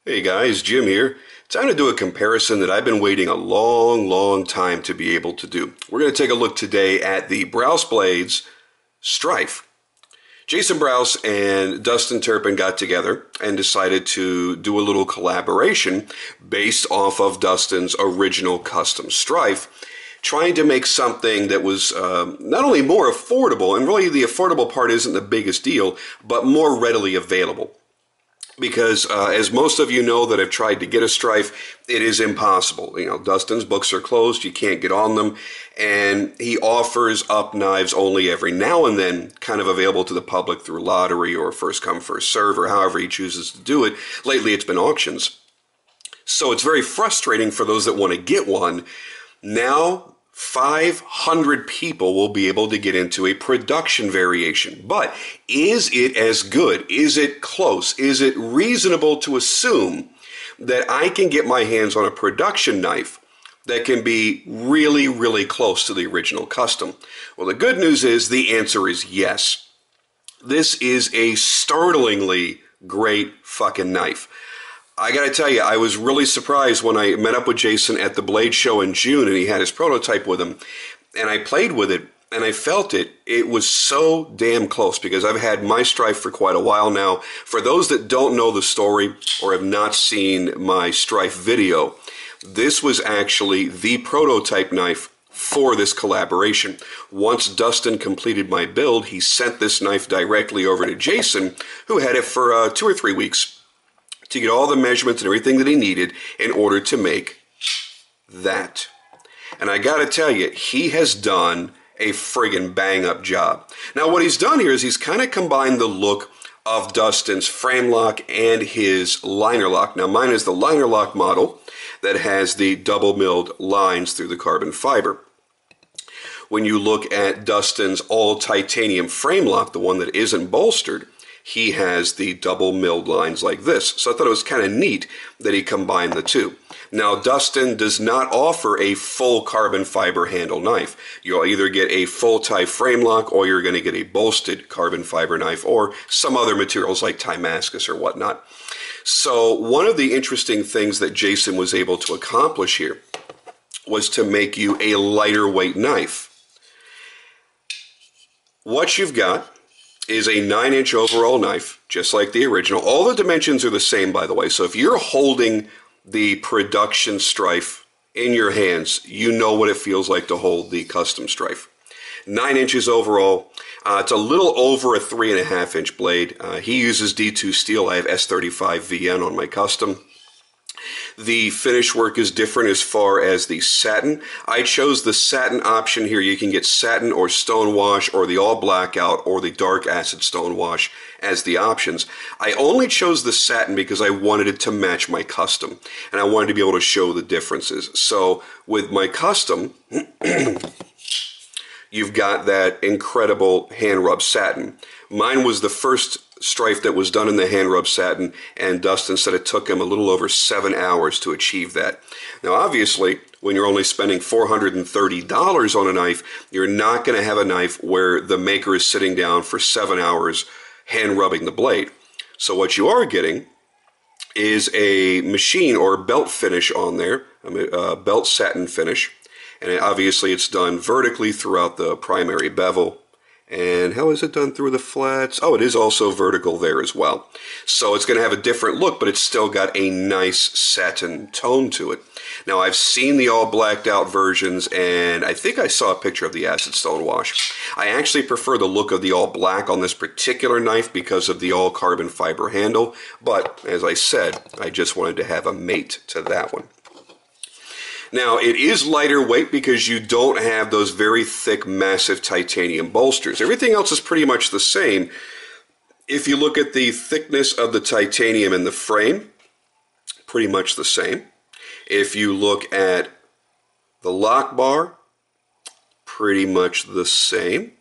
Hey guys, Jim here. Time to do a comparison that I've been waiting a long time to be able to do. We're going to take a look today at the Brous Blades Strife. Jason Brous and Dustin Turpin got together and decided to do a little collaboration based off of Dustin's original custom Strife, trying to make something that was not only more affordable, and really the affordable part isn't the biggest deal, but more readily available. Because as most of you know that have tried to get a Strife, it is impossible. You know, Dustin's books are closed, you can't get on them, and he offers up knives only every now and then, kind of available to the public through lottery or first come, first serve, or however he chooses to do it. Lately it's been auctions. So it's very frustrating for those that want to get one. Now 500 people will be able to get into a production variation. But is it as good? Is it close? Is it reasonable to assume that I can get my hands on a production knife that can be really close to the original custom? Well, the good news is the answer is yes. This is a startlingly great fucking knife. I gotta tell you, I was really surprised when I met up with Jason at the Blade Show in June and he had his prototype with him, and I played with it and I felt it. It was so damn close because I've had my Strife for quite a while now. For those that don't know the story or have not seen my Strife video, this was actually the prototype knife for this collaboration. Once Dustin completed my build, he sent this knife directly over to Jason, who had it for 2 or 3 weeks to get all the measurements and everything that he needed in order to make that. And I gotta tell you, he has done a friggin' bang-up job. Now what he's done here is he's kind of combined the look of Dustin's frame lock and his liner lock. Now mine is the liner lock model that has the double milled lines through the carbon fiber. When you look at Dustin's all titanium frame lock, the one that isn't bolstered, he has the double milled lines like this. So I thought it was kind of neat that he combined the two. Now, Dustin does not offer a full carbon fiber handle knife. You'll either get a full tie frame lock or you're going to get a bolstered carbon fiber knife or some other materials like Damascus or whatnot. So one of the interesting things that Jason was able to accomplish here was to make you a lighter weight knife. What you've got is a 9-inch overall knife, just like the original. All the dimensions are the same, by the way. So if you're holding the production Strife in your hands, you know what it feels like to hold the custom Strife. 9 inches overall. It's a little over a 3.5-inch blade. He uses D2 steel. I have S35 VN on my custom. The finish work is different as far as the satin. I chose the satin option here. You can get satin or stone wash or the all blackout or the dark acid stone wash as the options. I only chose the satin because I wanted it to match my custom and I wanted to be able to show the differences. So with my custom, you've got that incredible hand rub satin. Mine was the first Strife that was done in the hand rub satin, and Dustin said it took him a little over 7 hours to achieve that. Now obviously, when you're only spending $430 on a knife, you're not going to have a knife where the maker is sitting down for 7 hours hand rubbing the blade. So what you are getting is a machine or belt finish on there, a belt satin finish, and obviously it's done vertically throughout the primary bevel. And how is it done through the flats? Oh, it is also vertical there as well. So it's going to have a different look, but it's still got a nice satin tone to it. Now, I've seen the all blacked out versions, and I think I saw a picture of the acid stone wash. I actually prefer the look of the all black on this particular knife because of the all carbon fiber handle. But, as I said, I just wanted to have a mate to that one. Now, it is lighter weight because you don't have those very thick, massive titanium bolsters. Everything else is pretty much the same. If you look at the thickness of the titanium in the frame, pretty much the same. If you look at the lock bar, pretty much the same.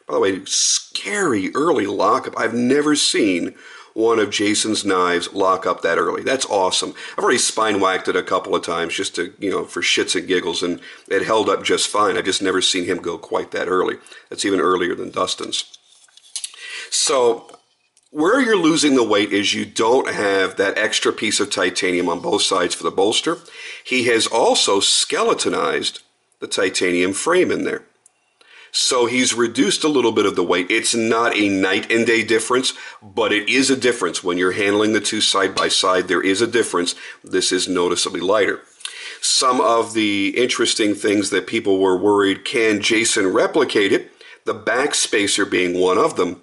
By the way, scary early lockup. I've never seen one of Jason's knives lock up that early. That's awesome. I've already spine whacked it a couple of times just to, for shits and giggles, and it held up just fine. I've just never seen him go quite that early. That's even earlier than Dustin's. So Where you're losing the weight is you don't have that extra piece of titanium on both sides for the bolster. He has also skeletonized the titanium frame in there. So he's reduced a little bit of the weight. It's not a night and day difference, but it is a difference. When you're handling the two side by side, there is a difference. This is noticeably lighter. Some of the interesting things that people were worried, can Jason replicate it? The back spacer being one of them.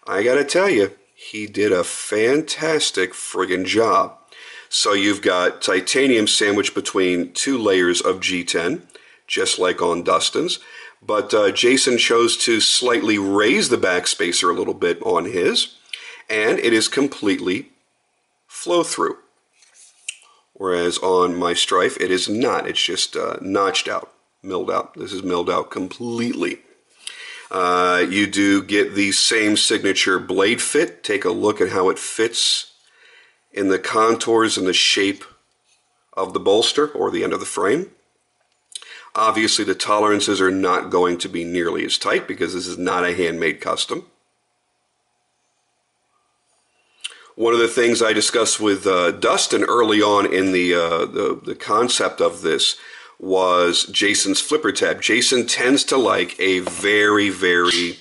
I gotta tell you, he did a fantastic friggin' job. So you've got titanium sandwiched between two layers of G10, just like on Dustin's. But Jason chose to slightly raise the back spacer a little bit on his, and it is completely flow-through. Whereas on my Strife, it is not. It's just notched out, milled out. This is milled out completely. You do get the same signature blade fit. Take a look at how it fits in the contours and the shape of the bolster or the end of the frame. Obviously, the tolerances are not going to be nearly as tight because this is not a handmade custom. One of the things I discussed with Dustin early on in the concept of this was Jason's flipper tab. Jason tends to like a very, very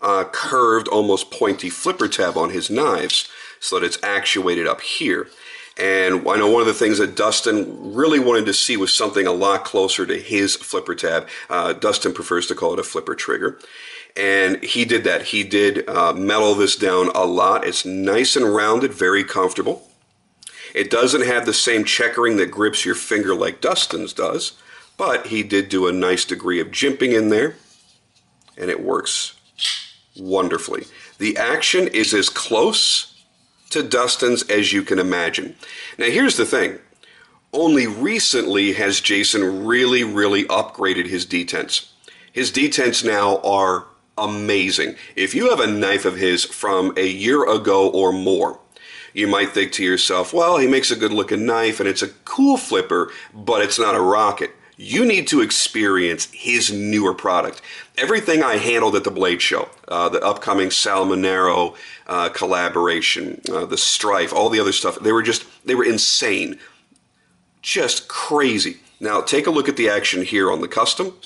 curved, almost pointy flipper tab on his knives so that it's actuated up here. And I know one of the things that Dustin really wanted to see was something a lot closer to his flipper tab. Dustin prefers to call it a flipper trigger. And he did that. He did metal this down a lot. It's nice and rounded, very comfortable. It doesn't have the same checkering that grips your finger like Dustin's does, but he did do a nice degree of jimping in there, and it works wonderfully. The action is as close to Dustin's as you can imagine. Now here's the thing. Only recently has Jason really, really upgraded his detents. His detents now are amazing. If you have a knife of his from a year ago or more, you might think to yourself, well, he makes a good looking knife and it's a cool flipper, but it's not a rocket. You need to experience his newer product. Everything I handled at the Blade Show, the upcoming Salmonero collaboration, the Strife, all the other stuff, they were insane. Just crazy. Now take a look at the action here on the custom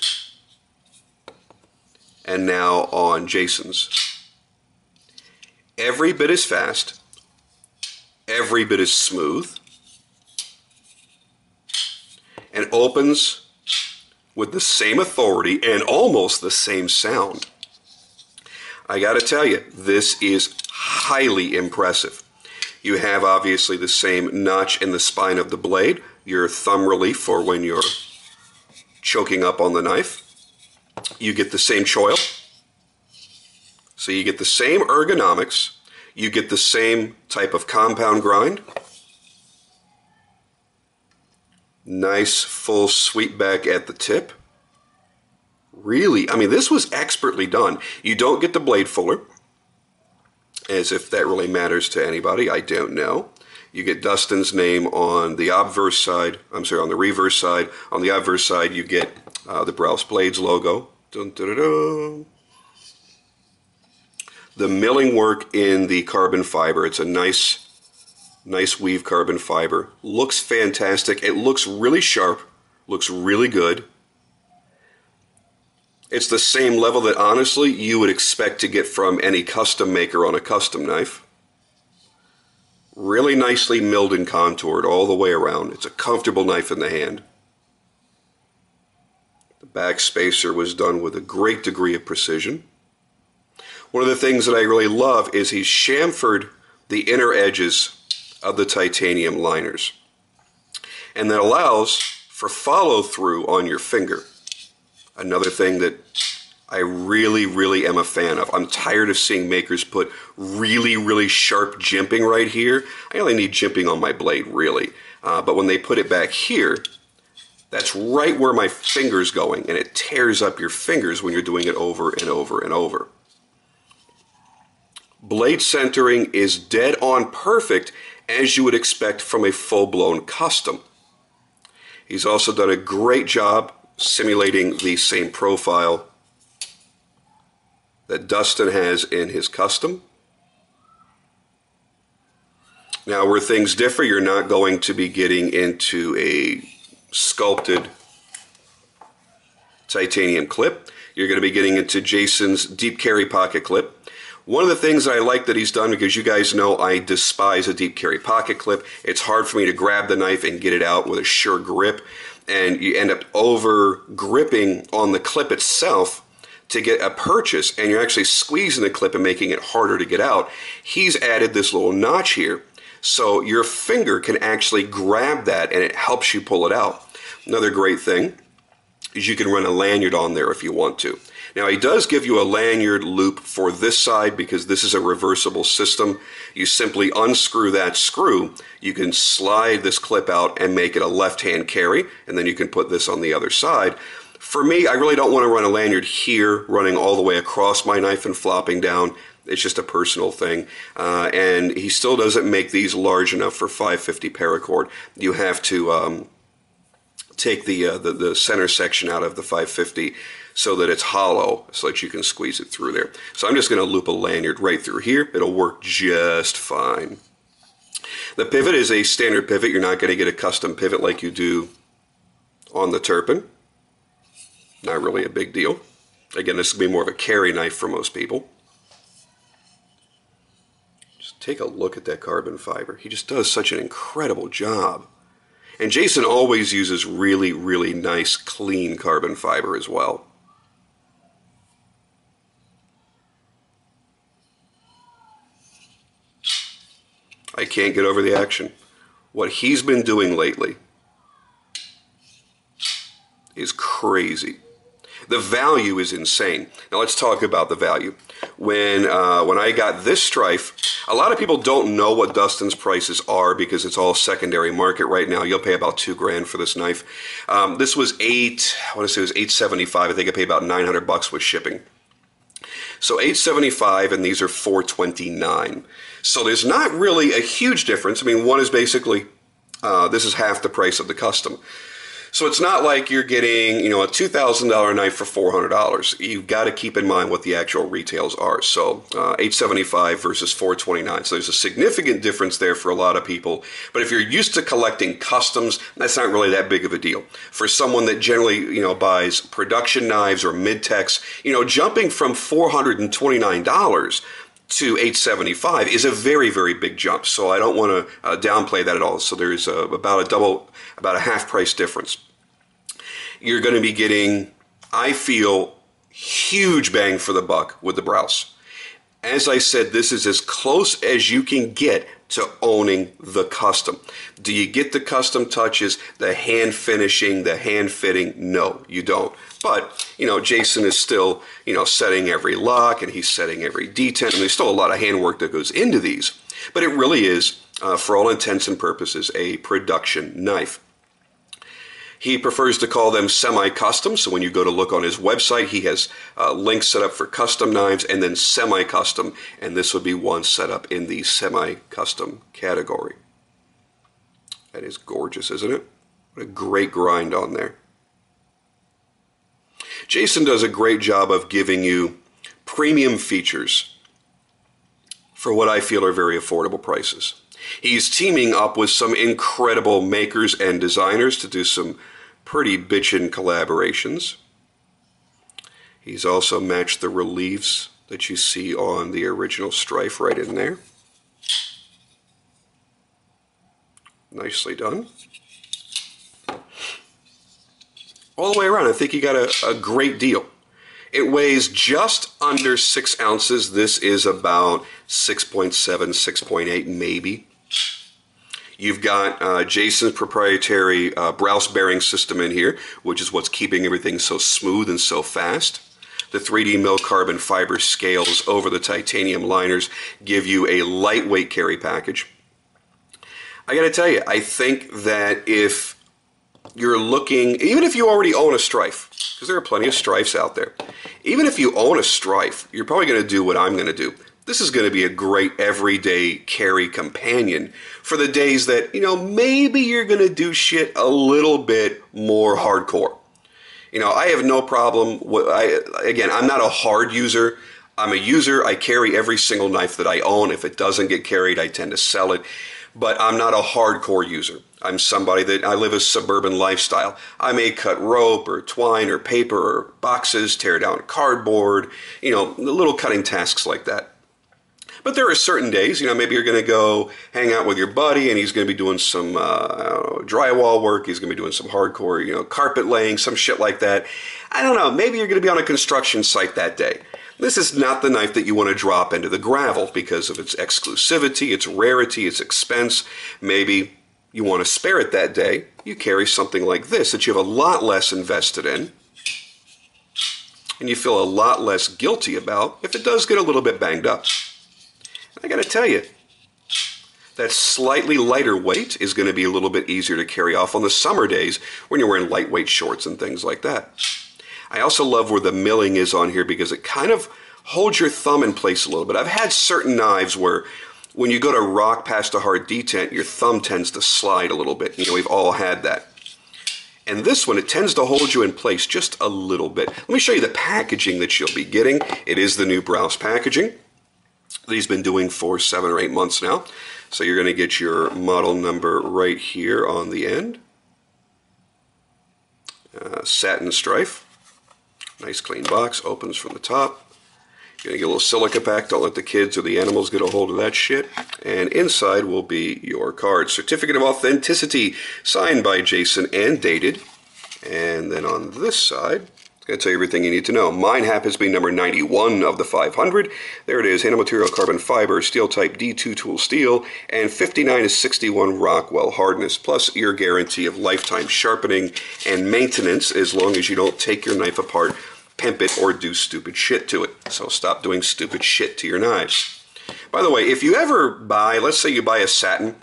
and now on Jason's. Every bit as fast, every bit as smooth, and opens with the same authority and almost the same sound. I gotta tell you, this is highly impressive. You have obviously the same notch in the spine of the blade, your thumb relief for when you're choking up on the knife. You get the same choil. So you get the same ergonomics, you get the same type of compound grind. Nice full sweep back at the tip. Really, I mean, this was expertly done. You don't get the blade fuller, as if that really matters to anybody. I don't know. You get Dustin's name on the obverse side. I'm sorry, on the reverse side. On the obverse side, you get the Brous Blades logo. Dun, dun, dun, dun. The milling work in the carbon fiber. It's a nice weave carbon fiber. Looks fantastic. It looks really sharp. Looks really good. It's the same level that honestly you would expect to get from any custom maker on a custom knife. Really nicely milled and contoured all the way around. It's a comfortable knife in the hand. The back spacer was done with a great degree of precision. One of the things that I really love is he's chamfered the inner edges of the titanium liners. And that allows for follow through on your finger. Another thing that I really, really am a fan of. I'm tired of seeing makers put really, really sharp jimping right here. I only need jimping on my blade, really. But when they put it back here, that's right where my finger's going, and it tears up your fingers when you're doing it over and over and over. Blade centering is dead on perfect, as you would expect from a full-blown custom. He's also done a great job simulating the same profile that Dustin has in his custom. Now, where things differ, you're not going to be getting into a sculpted titanium clip. You're going to be getting into Jason's deep carry pocket clip. One of the things that I like that he's done, because you guys know I despise a deep carry pocket clip. It's hard for me to grab the knife and get it out with a sure grip, and you end up over gripping on the clip itself to get a purchase, and you're actually squeezing the clip and making it harder to get out. He's added this little notch here, so your finger can actually grab that and it helps you pull it out. Another great thing is you can run a lanyard on there if you want to. Now, he does give you a lanyard loop for this side because this is a reversible system. You simply unscrew that screw. You can slide this clip out and make it a left-hand carry, and then you can put this on the other side. For me, I really don't want to run a lanyard here, running all the way across my knife and flopping down. It's just a personal thing. And he still doesn't make these large enough for 550 paracord. You have to take the center section out of the 550 so that it's hollow, so that you can squeeze it through there. So I'm just going to loop a lanyard right through here. It'll work just fine. The pivot is a standard pivot. You're not going to get a custom pivot like you do on the Turpin. Not really a big deal. Again, this will be more of a carry knife for most people. Just take a look at that carbon fiber. He just does such an incredible job. And Jason always uses really, really nice, clean carbon fiber as well. I can't get over the action. What he's been doing lately is crazy. The value is insane. Now let's talk about the value. When I got this Strife, a lot of people don't know what Dustin's prices are because it's all secondary market right now. You'll pay about $2,000 for this knife. This was I want to say it was $875. I think I paid about $900 with shipping. So $875, and these are $429. So there's not really a huge difference. I mean, one is basically, this is half the price of the custom. So it's not like you're getting, you know, a $2,000 knife for $400. You've got to keep in mind what the actual retails are. So $875 versus $429. So there's a significant difference there for a lot of people. But if you're used to collecting customs, that's not really that big of a deal. For someone that generally, you know, buys production knives or mid-techs, you know, jumping from $429 to $875 is a very, very big jump. So I don't want to downplay that at all. So there's about a half price difference. You're going to be getting, I feel, huge bang for the buck with the Brous. As I said, this is as close as you can get to owning the custom. Do you get the custom touches, the hand finishing, the hand fitting? No, you don't. But, you know, Jason is still, you know, setting every lock and he's setting every detent, and there's still a lot of handwork that goes into these. But it really is, for all intents and purposes, a production knife. He prefers to call them semi-custom, so when you go to look on his website, he has links set up for custom knives and then semi-custom, and this would be one set up in the semi-custom category. That is gorgeous, isn't it? What a great grind on there. Jason does a great job of giving you premium features for what I feel are very affordable prices. He's teaming up with some incredible makers and designers to do some pretty bitchin' collaborations. He's also matched the reliefs that you see on the original Strife right in there. Nicely done. All the way around, I think you got a great deal. It weighs just under 6 ounces. This is about 6.7, 6.8 maybe. You've got Jason's proprietary Brous bearing system in here, which is what's keeping everything so smooth and so fast. The 3D mill carbon fiber scales over the titanium liners give you a lightweight carry package. I gotta tell you, I think that if you're looking, even if you already own a Strife, because there are plenty of Strifes out there, even if you own a Strife, you're probably going to do what I'm going to do. This is going to be a great everyday carry companion for the days that, you know, maybe you're going to do shit a little bit more hardcore. You know, I have no problem. Again, I'm not a hard user. I'm a user. I carry every single knife that I own. If it doesn't get carried, I tend to sell it. but I'm not a hardcore user. I'm somebody that I live a suburban lifestyle. I may cut rope or twine or paper or boxes, tear down cardboard, little cutting tasks like that. But there are certain days, maybe you're going to go hang out with your buddy and he's going to be doing some drywall work. He's going to be doing some hardcore, carpet laying, some shit like that. I don't know. Maybe you're going to be on a construction site that day. This is not the knife that you want to drop into the gravel because of its exclusivity, its rarity, its expense. Maybe you want to spare it that day. You carry something like this that you have a lot less invested in, and you feel a lot less guilty about if it does get a little bit banged up. I got to tell you, that slightly lighter weight is going to be a little bit easier to carry off on the summer days when you're wearing lightweight shorts and things like that. I also love where the milling is on here because it kind of holds your thumb in place a little bit. I've had certain knives where when you go to rock past a hard detent, your thumb tends to slide a little bit. We've all had that. And this one, it tends to hold you in place just a little bit. Let me show you the packaging that you'll be getting. It is the new Brous packaging that he's been doing for 7 or 8 months now. So you're going to get your model number right here on the end. Satin Strife. Nice clean box, opens from the top. You're going to get a little silica pack. Don't let the kids or the animals get a hold of that shit. And inside will be your card. Certificate of Authenticity, signed by Jason and dated. And then on this side, it's going to tell you everything you need to know. Mine happens to be number 91 of the 500. There it is, nanomaterial carbon fiber, steel type D2 tool steel, and 59 to 61 Rockwell hardness, plus your guarantee of lifetime sharpening and maintenance as long as you don't take your knife apart, pimp it, or do stupid shit to it. So stop doing stupid shit to your knives. By the way, if you ever buy, let's say you buy a satin,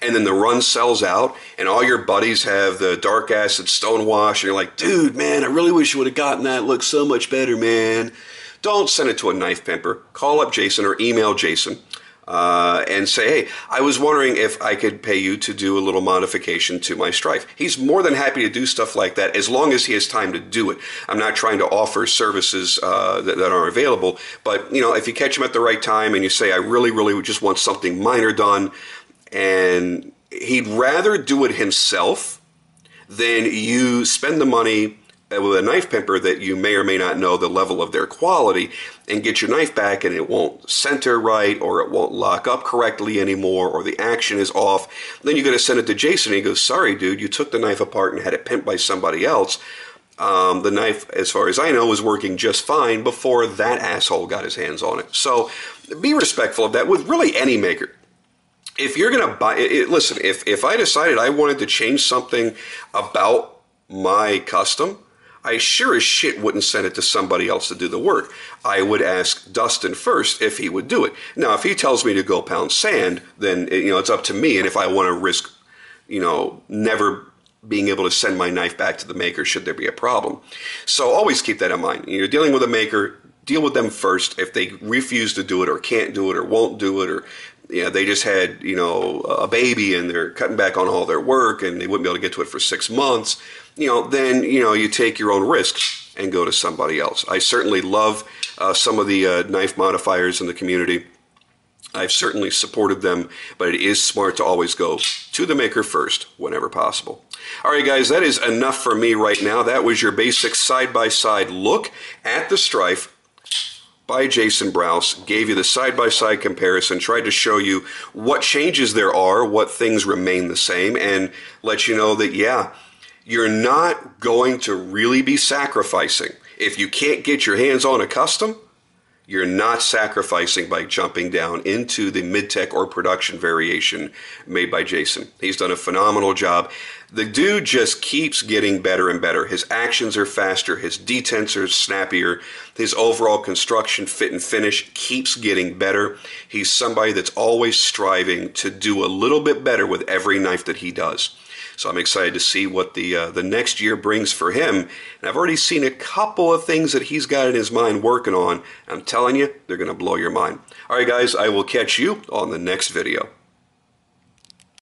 and then the run sells out, and all your buddies have the dark acid stonewash, and you're like, dude, man, I really wish you would have gotten that. It looks so much better, man. Don't send it to a knife pimper. Call up Jason or email Jason and say, hey, I was wondering if I could pay you to do a little modification to my Strife. He's more than happy to do stuff like that as long as he has time to do it. I'm not trying to offer services that aren't available, but if you catch him at the right time and you say, I really, really just want something minor done, and he'd rather do it himself than you spend the money with a knife pimper that you may or may not know the level of their quality and get your knife back and it won't center right, or it won't lock up correctly anymore, or the action is off. Then you got to send it to Jason and he goes, sorry dude, you took the knife apart and had it pimped by somebody else. The knife, as far as I know, was working just fine before that asshole got his hands on it. So be respectful of that with really any maker. If you're going to buy it, listen, if I decided I wanted to change something about my custom, I sure as shit wouldn't send it to somebody else to do the work. I would ask Dustin first if he would do it. Now, if he tells me to go pound sand, then it's up to me. And if I want to risk, never being able to send my knife back to the maker should there be a problem. So always keep that in mind. You're dealing with a maker, deal with them first. If they refuse to do it or can't do it or won't do it, or they just had, a baby and they're cutting back on all their work and they wouldn't be able to get to it for 6 months, then, you take your own risks and go to somebody else. I certainly love some of the knife modifiers in the community. I've certainly supported them, but it is smart to always go to the maker first whenever possible. All right, guys, that is enough for me right now. That was your basic side-by-side look at the Strife by Jason Brous. Gave you the side-by-side comparison, tried to show you what changes there are, what things remain the same, and let you know that, yeah, you're not going to really be sacrificing. If you can't get your hands on a custom, you're not sacrificing by jumping down into the mid-tech or production variation made by Jason. He's done a phenomenal job. The dude just keeps getting better and better. His actions are faster. His detents are snappier. His overall construction, fit, and finish keeps getting better. He's somebody that's always striving to do a little bit better with every knife that he does. So I'm excited to see what the next year brings for him. And I've already seen a couple of things that he's got in his mind working on. I'm telling you, they're going to blow your mind. All right, guys, I will catch you on the next video.